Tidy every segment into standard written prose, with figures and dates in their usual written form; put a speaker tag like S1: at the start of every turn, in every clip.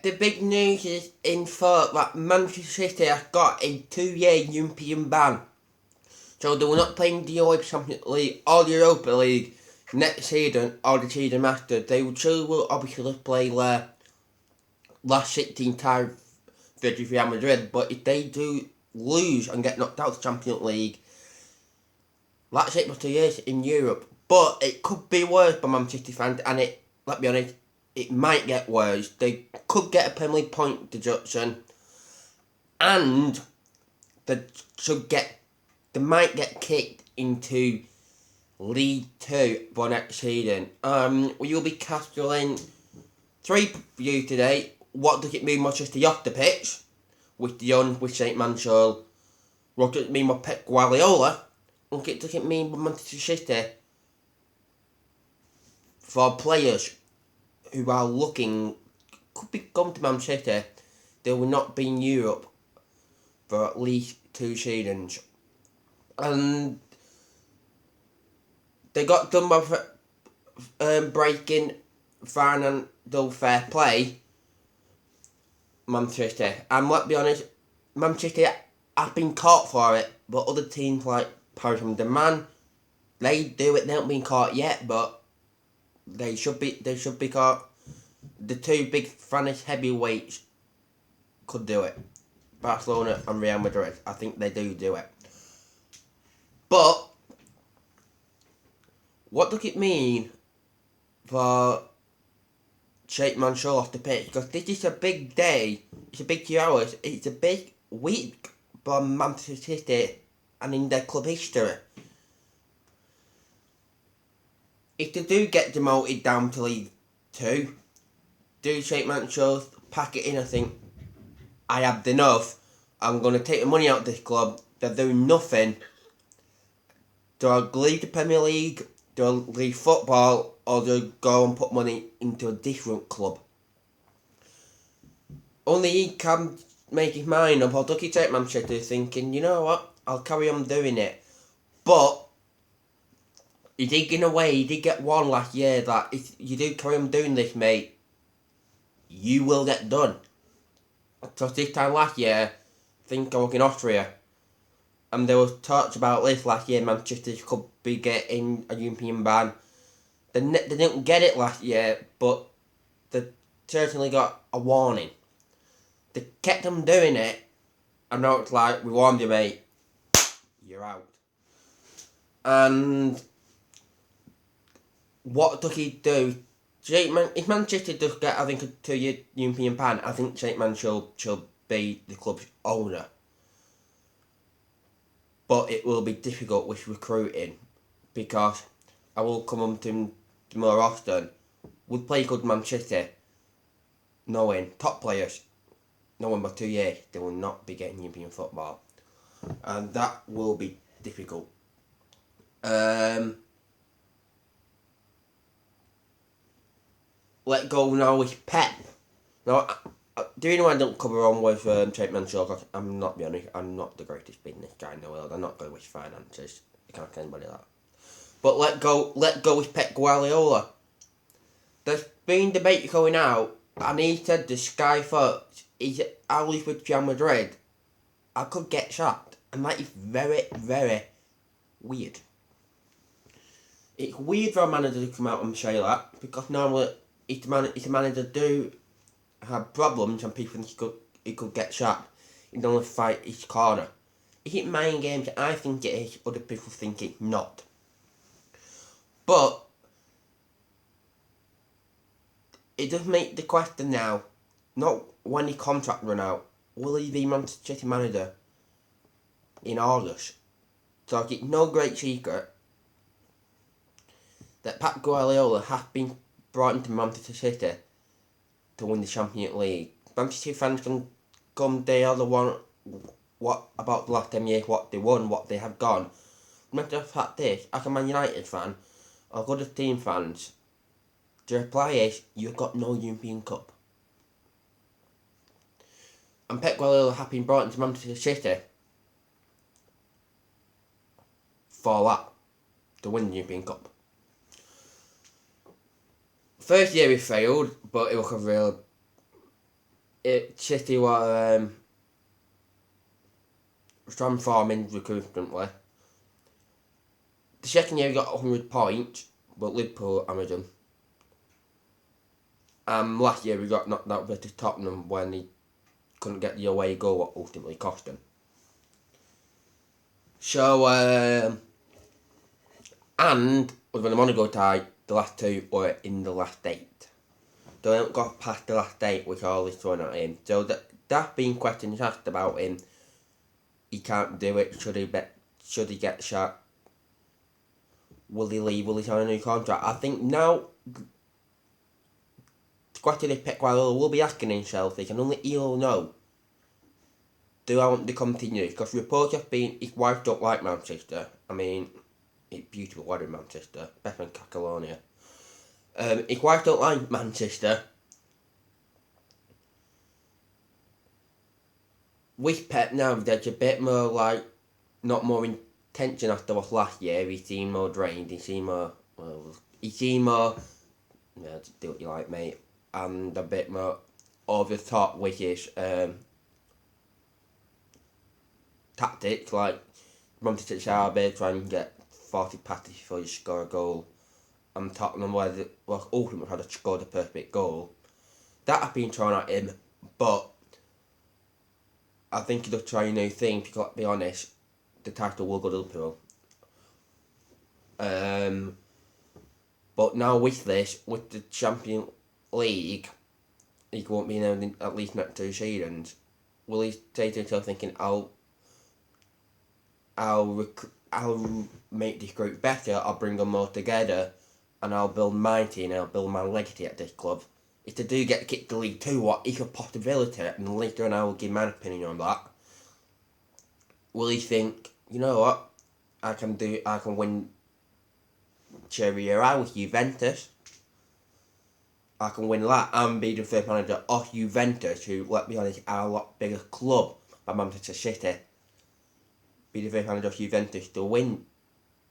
S1: the big news is that Manchester City has got a 2-year European ban. So they will not play in the UEFA Champions League or the Europa League next season or the season after. They will obviously play their last 16 times versus Real Madrid, but if they do lose and get knocked out of the Champions League, that's it for 2 years in Europe. But it could be worse for Manchester City fans, and let's be honest, it might get worse. They could get a Premier League point deduction, and they might get kicked into League 2 for next season. We will be casting 3 reviews today. What does it mean Manchester off the pitch with Dion, with St. Mansell? What does it mean with Pep Guardiola? And what does it mean with Manchester City for players who are could be going to Man City? They will not be in Europe for at least 2 seasons. And they got done by breaking financial fair play, Manchester City. And let's be honest, Manchester City have been caught for it, but other teams like Paris Saint-Germain, they do it. They haven't been caught yet, but they should be caught. The 2 big Spanish heavyweights could do it. Barcelona and Real Madrid. I think they do it. But what does it mean for St. Mansell off the pitch? Because this is a big day. It's a big 2 hours. It's a big week for Manchester City and in their club history. If they do get demoted down to League 2, do St. Mansell pack it in? I think I have enough. I'm going to take the money out of this club. They're doing nothing. Do I leave the Premier League? Do I leave football? Or do I go and put money into a different club? Only he can make his mind up. I'll look at Manchester thinking, you know what? I'll carry on doing it. But he did get one last year that if you do carry on doing this, mate, you will get done. So this time last year, I think I was in Austria, and there was talks about this last year. Manchester could be getting a European ban. They didn't get it last year, but they certainly got a warning. They kept on doing it, and now it's like, we warned you, mate, you're out. And what does he do? If Manchester does get, I think, a 2-year European ban, I think St. Mansell should be the club's owner. But it will be difficult with recruiting, because I will come on to him more often. We play good Manchester, knowing top players, knowing by 2 years they will not be getting European football, and that will be difficult. Let go now with Pep. Now, do you know I don't cover on with St. Mansell? Because I'm not being honest, I'm not the greatest business guy in the world. I'm not good with finances. I can't tell anybody that. But let go with Pep Guardiola. There's been debate going out, and he said the Sky thought he's always with Real Madrid, I could get sacked, and that is very, very weird. It's weird for a manager to come out and say that, because normally if the manager do have problems and people think he could get sacked, he don't fight his corner. Is it mind games? I think it is. Other people think it's not. But it does make the question now, not when his contract run out, will he be Manchester City manager in August? So it's no great secret that Pep Guardiola has been brought into Manchester City to win the Champions League. Manchester City fans can come, they are the one, what about the last 10 years, what they won, what they have gone. Matter of fact this, as a Man United fan, or other team fans, the reply is, you've got no European Cup. And Pep Guardiola has been brought into Manchester City for that, to win the European Cup. First year he failed, but it was a real City were transforming recruitmentally. The second year he got 100 points, but Liverpool hammered him. Last year he got knocked out versus Tottenham when he couldn't get the away goal, what ultimately cost him. So, and with the Monaco tie, the last two were in the last 8. They haven't got past the last 8, which all is thrown at him. So that being questions asked about him, he can't do it. Should he get shot? Will he leave? Will he sign a new contract? I think now, the question is Pep Guardiola will be asking himself, he'll know, do I want to continue? Because reports have been his wife don't like Manchester. I mean, it's beautiful weather in Manchester, better than Catalonia. His wife don't like Manchester. With Pep now, there's a bit more not more intention after what last year. He seemed more drained. He seemed more, yeah, do what you like, mate. And a bit more over the top with his tactics, like Manchester Derby, try and get 40 passes before you score a goal. And Tottenham, ultimately had to score the perfect goal. That have been thrown at him, but I think he'll try a new thing, because let's be honest, the title will go to Liverpool. But now with the Champions League, he won't be in at least next 2 seasons. Will he say to himself thinking, I'll make this group better, I'll bring them all together, and I'll build my team, I'll build my legacy at this club. If they do get kicked to League 2, what is a possibility, and later on I will give my opinion on that. Will he think, you know what, I can win Serie A with Juventus, I can win that and be the first manager of Juventus, who, let's be honest, are a lot bigger club than Manchester City. Be the first manager of Juventus to win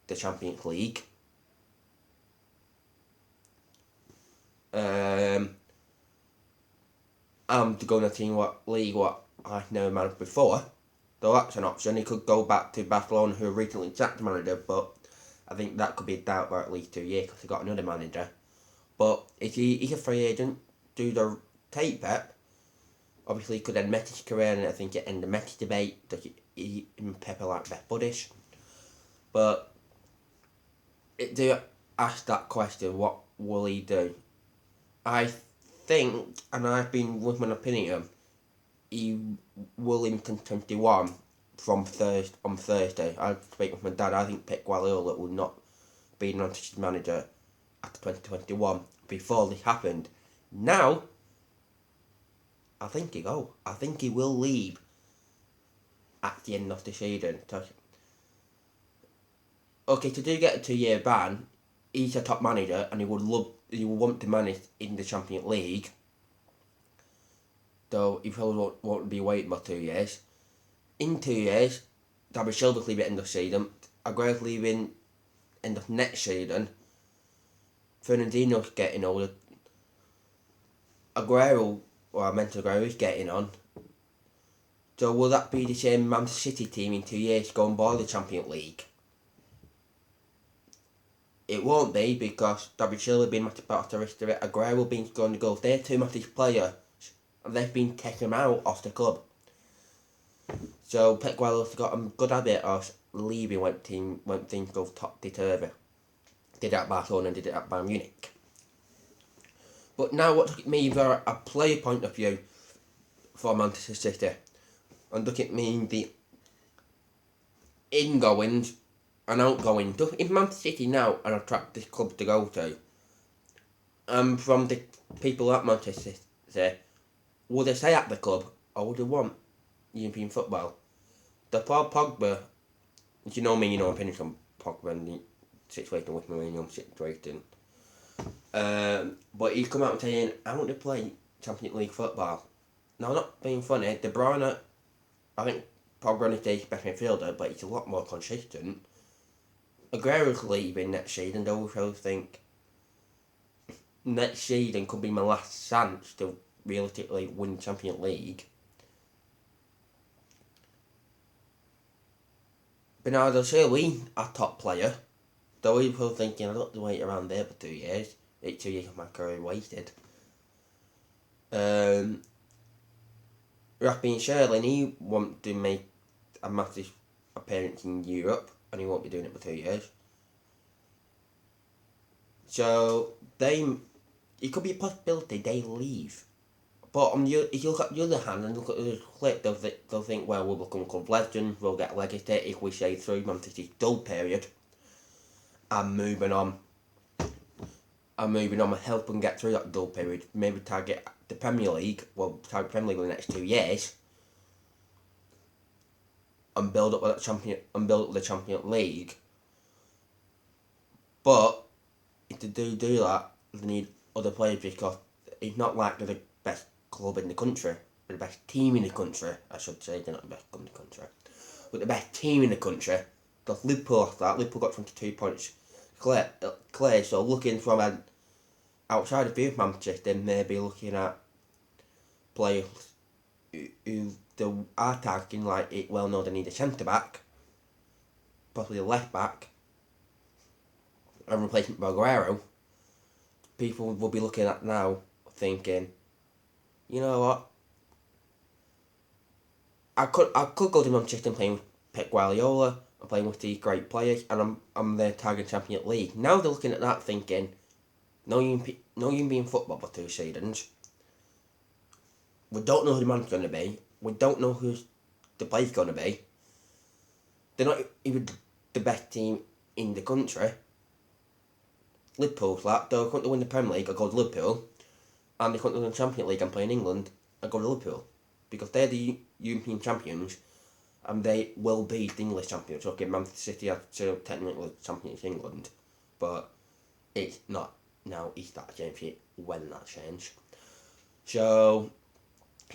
S1: the Champions League. And to go in a team what I've never managed before. So that's an option. He could go back to Barcelona, who recently sacked the manager, but I think that could be a doubt for at least 2 years because they got another manager. But if he's a free agent, do the take Pep. Obviously, he could end Messi's career, and I think it end the Messi debate. Does he and Pep are like best buddies? But it do ask that question: what will he do? I think, and I've been with my opinion, he will in 2021 on Thursday. I speak with my dad. I think Pep Guardiola will not be the Manchester manager after 2021 before this happened. Now, I think he go. I think he will leave at the end of the season. Okay, to do get a 2-year ban, he's a top manager and he will want to manage in the Champions League. So he probably won't be waiting for 2 years. In 2 years, David Silva's leaving at end of season. Aguero's leaving end of next season. Fernandinho's getting older. Aguero's getting on. So will that be the same Manchester City team in 2 years going by the Champions League? It won't be, because David Silva being much part of the rest of it. Aguero being scoring the goals. They're two matches players, and they've been taken out of the club. So Pep Guardiola's got a good habit of leaving when things go topsy-turvy. Did that at Barcelona and did it at Bayern Munich. But now what look at me from a player point of view for Manchester City, and look at me the ingoings and outgoings. If Manchester City now an attractive club to go to, from the people at Manchester City, would they stay at the club or would they want European football? The Paul Pogba, you know me, you know my opinion on Pogba and the situation with Mourinho situation. But he's come out and saying, I want to play Champions League football. Now, not being funny, De Bruyne, I think Pogba on his day is best midfielder, but he's a lot more consistent. Aguero's leaving next season, and I also think next season could be my last chance to realistically win Champions League. Bernardo Silva, a top player. Though people thinking I don't have to wait around there for 2 years. It's 2 years of my career wasted. Raheem Sterling, he wants to make a massive appearance in Europe, and he won't be doing it for 2 years. So it could be a possibility they leave. But if you look at the other hand and look at the clip, they'll think, well, we'll become club legends, we'll get legacy if we stay through Man City's dull period. And moving on and help them get through that dull period. Maybe target the Premier League, target Premier League in the next 2 years. And build up the Champions League. But if they do that, they need other players, because it's not like they're the best club in the country, or the best team in the country, I should say. They're not the best club in the country, but the best team in the country. Because Liverpool lost that. Liverpool got 22 points clear, so looking from an outside of Manchester, maybe looking at players who they are targeting, like it well known they need a centre back, possibly a left back, and replacement for Aguero. People will be looking at now thinking, you know what, I could go to Manchester and play with Pep Guardiola and playing with these great players, and I'm there targeting Champions League. Now they're looking at that thinking, no you be in football for 2 seasons. We don't know who the man's going to be. We don't know who the player's going to be. They're not even the best team in the country. Liverpool's that. They couldn't win the Premier League, I go to Liverpool. And they couldn't win the Champions League and play in England, I go to Liverpool. Because they're the European champions, and they will be the English champions. Okay, Manchester City are still technically champions in England, but it's not now. It's that championship when that changed. So,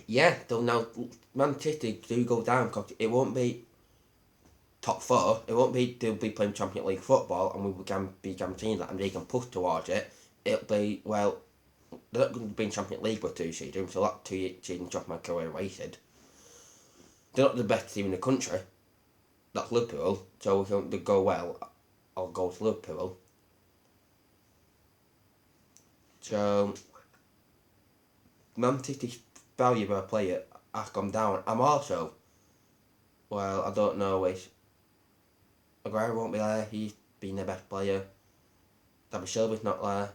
S1: yeah, they'll now Man City do go down, because it won't be top 4. It won't be they'll be playing Champions League football, and we will be guaranteeing that, and they can push towards it. It'll be, well, they're not going to be in Champions League for 2 seasons, so that 2 seasons off my career wasted. They're not the best team in the country. That's Liverpool, so if they go well, I'll go to Liverpool. So, Man City's value per player has gone down. I'm also, well, I don't know if Aguero won't be there. He's been their best player. David Silva's not there.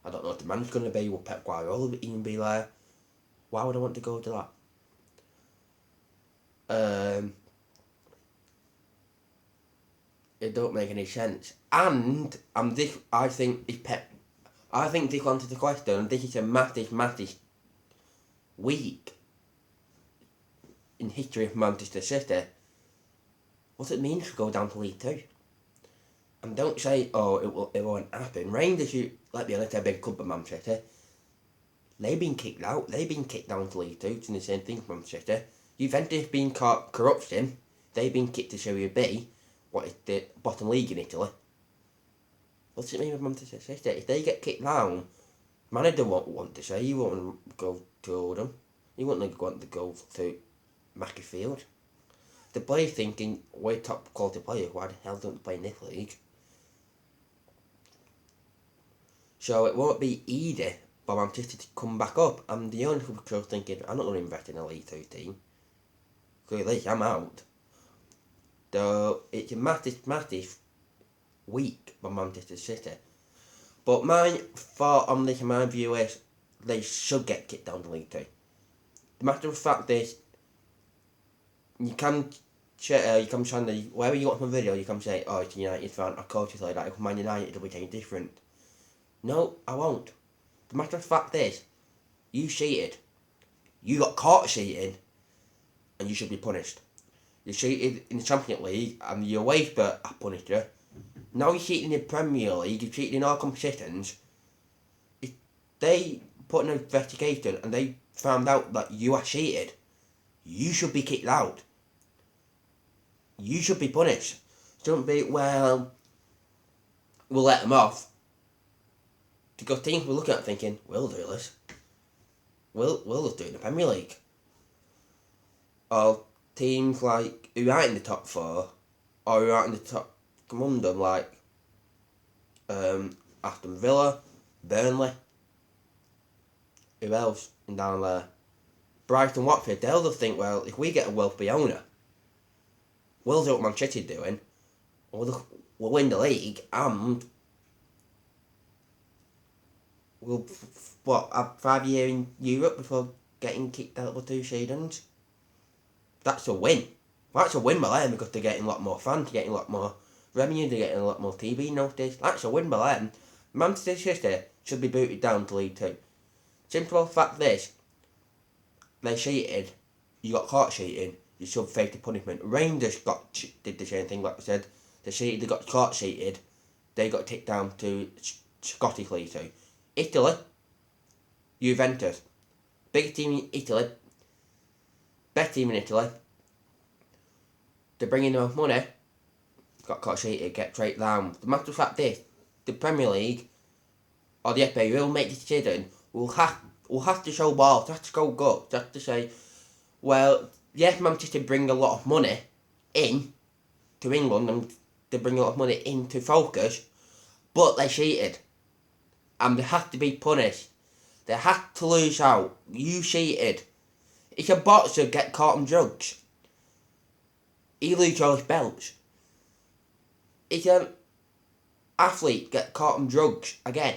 S1: I don't know what the man's going to be. Will Pep Guardiola even be there? Why would I want to go to that? It don't make any sense. And I think this answers the question, and this is a massive week in history of Manchester City. What it means to go down to League 2. And don't say, oh, it won't happen. Rangers, let's be honest, they're a big club of Manchester. They've been kicked out. They've been kicked down to League 2. It's the same thing for Manchester. Juventus been caught corruption. They've been kicked to Serie B. What is the bottom league in Italy? What's it mean with Manchester City? If they get kicked down, manager won't want to say. He won't go to them. He won't want to go to Macclesfield. The players thinking, we're top quality players, why the hell don't they play in this league? So it won't be easy for Manchester to come back up. And the only people thinking, I'm not going to invest in a League 2 team. Clearly, I'm out. So it's a massive week for Manchester City. But my thought on this, my view is, they should get kicked down to League 2. The matter of fact is, you can channel, wherever you watch my video, you can say, oh, it's a United fan, or coaches like that, if Man United will be taken different. No, I won't. The matter of fact is, you cheated. You got caught cheating, and you should be punished. You cheated in the Champions League, and your wafer I punished you. Now you're cheating in the Premier League, you're cheating in all competitions. If they put an investigation, and they found out that you are cheated, you should be kicked out. You should be punished. Don't be, well, we'll let them off. Because teams will look at it thinking, we'll do this. we'll just do it in the Premier League. Or teams like who aren't in the top four, or who aren't in the top among them, like Aston Villa, Burnley, who else in down there? Brighton, Watford, they'll just think, well, if we get a wealthy owner, we'll do what Man City are doing, we'll win the league, and we'll, have 5 years in Europe before getting kicked out of the two seasons. That's a win. That's a win by them because they're getting a lot more fans, they're getting a lot more revenue, they're getting a lot more TV notice. That's a win by them. Manchester City should be booted down to League Two. Simple fact this, they cheated, you got caught cheating, you should face the punishment. Rangers did the same thing, like I said. They cheated, they got caught cheated, they got kicked down to Scottish League 2. Italy, Juventus, biggest team in Italy, best team in Italy, they're bringing enough money, got caught cheated, get straight down. The matter of fact is, the Premier League, or the FA will make the decision, will have to show balls, have to go guts, have to say, well, yes, Manchester bring a lot of money in to England, and they bring a lot of money into focus, but they cheated. And they have to be punished. They have to lose out. You cheated. If a boxer get caught on drugs, he loses all his belts. If an athlete get caught on drugs again,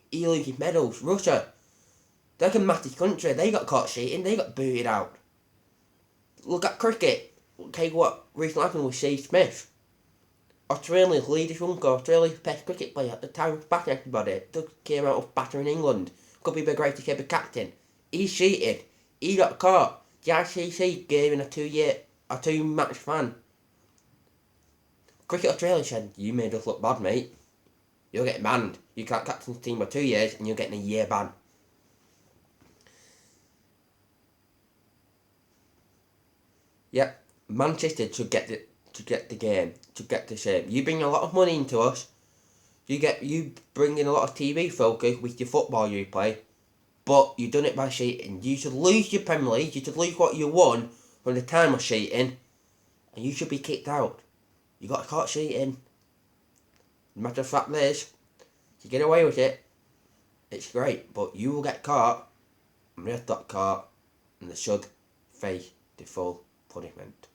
S1: he loses medals. Russia, they're a massive country. They got caught cheating. They got booted out. Look at cricket. Take what recently happened with Steve Smith. Australia's leading uncle, Australia's best cricket player at the time of battering everybody, just came out of battering England. Could be the greatest ever captain. He cheated. He got caught. The ICC gave him a 2-match ban. Cricket Australia said, you made us look bad, mate. You're getting banned. You can't captain the team for 2 years and you're getting a year ban. Yep, Manchester should get the game, to get the shape. You bring a lot of money into us. You bring in a lot of TV focus with your football you play, but you done it by cheating. You should lose your Premier League. You should lose what you won from the time of cheating, and you should be kicked out. You got caught cheating. Matter of fact, you get away with it, it's great, but you will get caught, and they've got caught, and they should face the full punishment.